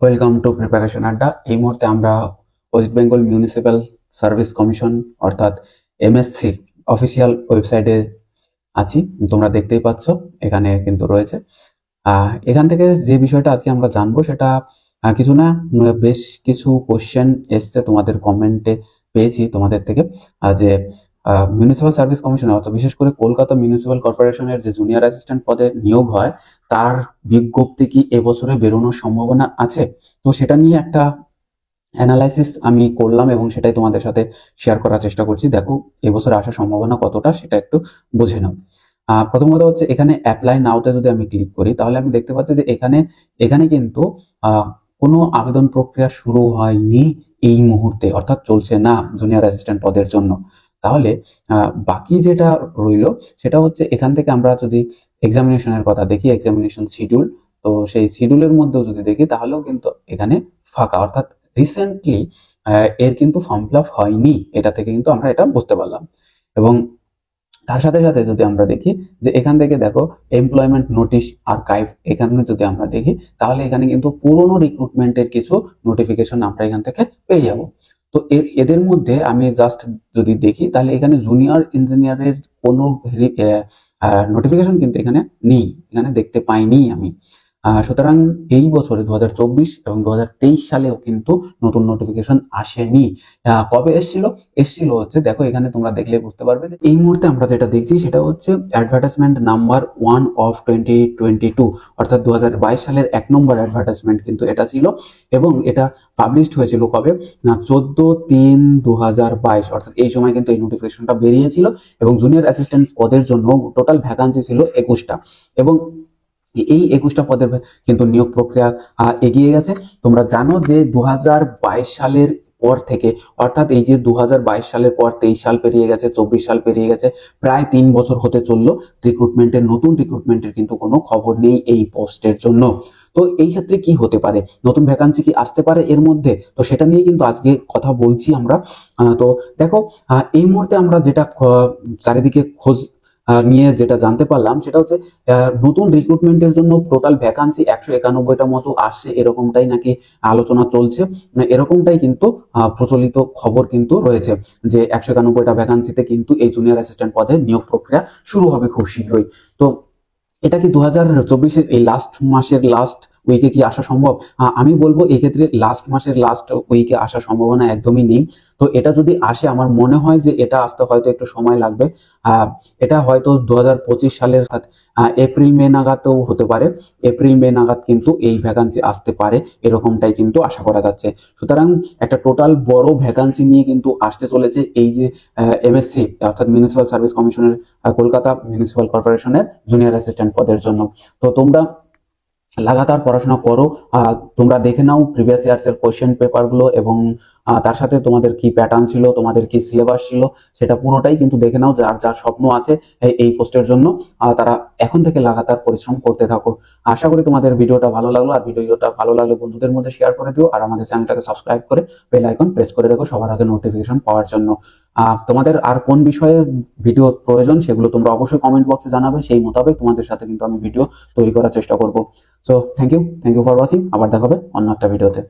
Welcome to preparation আড্ডা। এই মুহূর্তে আমরা West Bengal municipal service commission অর্থাৎ এমএসসির অফিসিয়াল ওয়েবসাইটে আছি। তোমরা দেখতেই পাচ্ছ এখানে কিন্তু রয়েছে। এখান থেকে যে বিষয়টা আজকে আমরা জানবো সেটা কিছু না, বেশ কিছু কোশ্চেন এসছে তোমাদের কমেন্টে, পেয়েছি তোমাদের থেকে যে মিউনিসিপ্যাল সার্ভিস কমিশনে অর্থাৎ বিশেষ করে কলকাতা মিউনিসিপ্যাল কর্পোরেশনের যে জুনিয়র অ্যাসিস্ট্যান্ট পদে নিয়োগ হয় তার বিজ্ঞপ্তি কি এবছরে বেরোনোর সম্ভাবনা আছে। তো সেটা নিয়ে একটা অ্যানালাইসিস আমি করলাম এবং সেটাই তোমাদের সাথে শেয়ার করার চেষ্টা করছি। দেখো এবছরে আসার সম্ভাবনা কতটা সেটা একটু বুঝে নাও। প্রথম কথা হচ্ছে, এখানে অ্যাপ্লাই নাওতে যদি আমি ক্লিক করি তাহলে আমি দেখতে পাচ্ছি যে এখানে এখানে কিন্তু কোনো আবেদন প্রক্রিয়া শুরু হয়নি এই মুহূর্তে, অর্থাৎ চলছে না জুনিয়র অ্যাসিস্ট্যান্ট পদের জন্য। তাহলে বাকি যেটা রইলো সেটা হচ্ছে, এখান থেকে আমরা যদি এক্সামিনেশনের কথা দেখি, এক্সামিনেশন শিডিউল, তো সেই শিডিউলের মধ্যেও যদি দেখি তাহলেও কিন্তু এখানে ফাঁকা, অর্থাৎ রিসেন্টলি এর কিন্তু ফর্ম ফিল আপ হয়নি, এটা থেকে কিন্তু আমরা এটা বুঝতে পারলাম। এবং তার সাথে সাথে যদি আমরা দেখি যে এখান থেকে দেখো এমপ্লয়মেন্ট নোটিশ আর্কাইভ, এখানে যদি আমরা দেখি তাহলে এখানে কিন্তু পুরনো রিক্রুটমেন্টের কিছু নোটিফিকেশন আমরা এখান থেকে পেয়ে যাব। তো এদের মধ্যে আমি জাস্ট যদি দেখি তাহলে এখানে জুনিয়র ইঞ্জিনিয়ারের কোনো নোটিফিকেশন কিন্তু এখানে নেই, এখানে দেখতে পাইনি আমি। সুতরাং এই বছরে 2024 এবং 2023 সালেও কিন্তু নতুন নোটিফিকেশন আসেনি। কবে এসছিল হচ্ছে, দেখো এখানে তোমরা দেখলে বুঝতে পারবে যে এই মুহূর্তে আমরা যেটা দেখছি সেটা হচ্ছে অ্যাডভার্টাইজমেন্ট নাম্বার 1 অফ 2022, অর্থাৎ 2022 সালের 1 নম্বর অ্যাডভার্টাইজমেন্ট কিন্তু এটা ছিল। এবং এটা পাবলিশড হয়েছিল কবে না, 14/3/2022, অর্থাৎ এই সময় কিন্তু এই নোটিফিকেশনটা বেরিয়েছিল। এবং জুনিয়র অ্যাসিস্ট্যান্ট পদের জন্য টোটাল ভ্যাকান্সি ছিল 21টা। এবং এই 21টা পদের কিন্তু নিয়োগ প্রক্রিয়া এগিয়ে গেছে। তোমরা জানো যে 2022 সালের পর থেকে, অর্থাৎ এই যে 2022 সালের পর 23 সাল পেরিয়ে গেছে, 24 সাল পেরিয়ে গেছে, প্রায় 3 বছর হতে চললো, নতুন রিক্রুটমেন্টের কিন্তু কোনো খবর নেই এই পোস্টের জন্য। তো এই ক্ষেত্রে কি হতে পারে, নতুন ভ্যাকান্সি কি আসতে পারে এর মধ্যে, তো সেটা নিয়ে কিন্তু আজকে কথা বলছি আমরা। তো দেখো এই মুহূর্তে আমরা যেটা চারিদিকে খোঁজ নিয়ে যেটা জানতে পারলাম সেটা হচ্ছে, নতুন রিক্রুটমেন্টের জন্য টোটাল ভ্যাকান্সি 191টা মতো আসছে, এরকমটাই নাকি আলোচনা চলছে, এরকমটাই কিন্তু প্রচলিত খবর কিন্তু রয়েছে যে 191টা ভ্যাকান্সিতে কিন্তু এই জুনিয়র অ্যাসিস্ট্যান্ট পদে নিয়োগ প্রক্রিয়া শুরু হবে খুব শীঘ্রই। তো এটা কি 2024-এর এই লাস্ট মাসের লাস্ট উইকে কি আসা সম্ভব? আমি বলবো এই ক্ষেত্রে লাস্ট মাসের লাস্ট উইকে আসার সম্ভাবনা একদমই নেই। তো এটা যদি আসে, আমার মনে হয় যে এটা আসতে হয়তো একটু সময় লাগবে। এটা হয়তো 2025 সালের এপ্রিল মে নাগাদও হতে পারে। এপ্রিল মে নাগাদ কিন্তু এই ভ্যাকান্সি আসতে পারে, এরকমটাই কিন্তু আশা করা যাচ্ছে। সুতরাং একটা টোটাল বড় ভ্যাকান্সি নিয়ে কিন্তু আসতে চলেছে এই যে এমএসসি অর্থাৎ মিউনিসিপ্যাল সার্ভিস কমিশনের কলকাতা মিউনিসিপ্যাল কর্পোরেশনের জুনিয়র অ্যাসিস্ট্যান্ট পদের জন্য। তো তোমরা লাগাতার পড়াশোনা করো, তোমরা দেখে নাও প্রিভিয়াস ইয়ার্স এর কোশ্চেন পেপার গুলো, এবং তার সাথে তোমাদের কি প্যাটার্ন ছিল, তোমাদের কি সিলেবাস ছিল, সেটা পুরোটাই কিন্তু দেখে নাও। যার যার স্বপ্ন আছে এই পোস্টের জন্য তারা এখন থেকে লাগাতার পরিশ্রম করতে থাকো। আশা করি তোমাদের ভিডিওটা ভালো লাগলো, আর ভিডিওটা ভালো লাগলে বন্ধুদের মধ্যে শেয়ার করে দিও, আর আমাদের চ্যানেলটাকে সাবস্ক্রাইব করে বেল আইকন প্রেস করে রেখো সবার আগে নোটিফিকেশন পাওয়ার জন্য। তোমাদের আর কোন বিষয়ে ভিডিও প্রয়োজন সেগুলো তোমরা অবশ্যই কমেন্ট বক্সে জানাবে, সেই মোতাবেক তোমাদের সাথে কিন্তু আমি ভিডিও তৈরি করার চেষ্টা করব। So thank you for watching, আবার দেখা হবে অন্য একটা ভিডিওতে।